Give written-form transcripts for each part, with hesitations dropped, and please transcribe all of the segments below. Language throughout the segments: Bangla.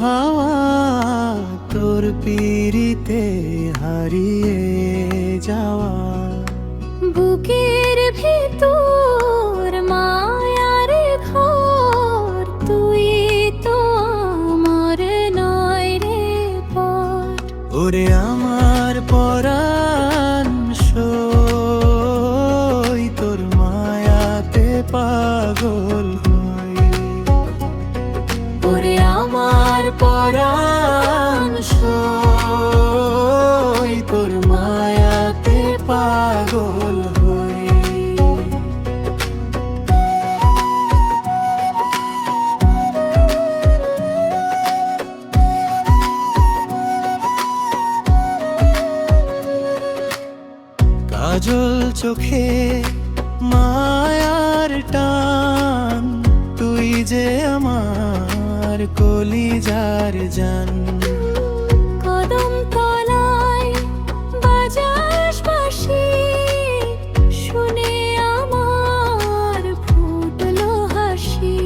হাওয়া তোর পিরিতে হারিয়ে যাওয়া। বুকের ভিতর মায়ার ঘর, তুই তো আমার নয় রে পর। ওরে আমার পরাণ সই তোর মায়াতে পাগল হই। ওরে আমার পরাণ সই তোর মায়াতে পাগল হই। কাজল চোখে মায়ার টান, তুই যে আমার কলিজার জান। কদম তলায় বাজাস বাঁশি, শুনে আমার ফুটলো হাসি।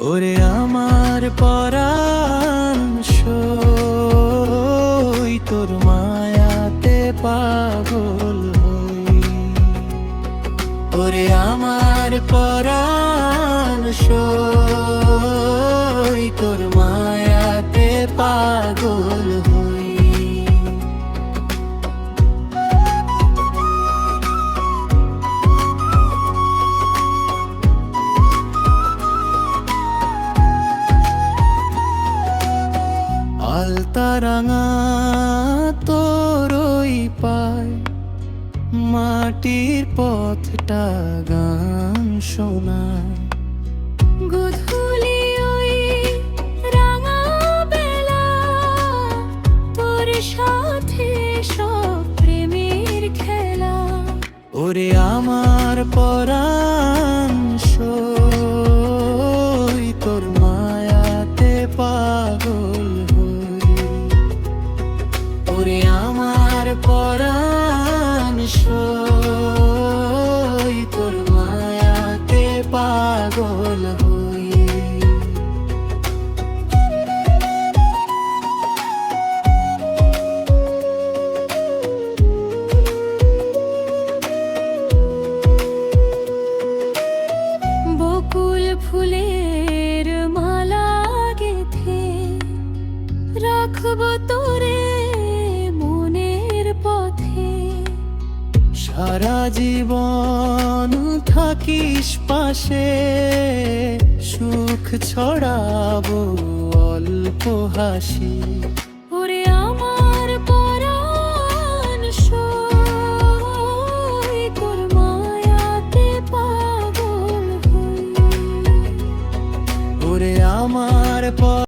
ওরে আমার পরাণ সই তোর মায়াতে পাগল হই। ওরে আমার পরাণ সই তোর মায়াতে পাগল হই। আলতা রাঙা তোরই পায়, মাটির পথটা গান শোনায়। গধূলি ওই রাঙা বেলা, তোর সাথে সব প্রেমের খেলা। ওরে আমার পরাণ সই তোর মায়াতে পাগল হই। ওরে আমার পরাণ সই তোর মায়াতে পাগল হই। বকুল ফুলের মালা গেঁথে রাখবো তোরে মনের পথে। সারা জীবন থাকিস পাশে, সুখ ছড়াবো অল্প হাসি। ওরে আমার পরাণ সই তোর মায়াতে পাগল হই। ওরে আমার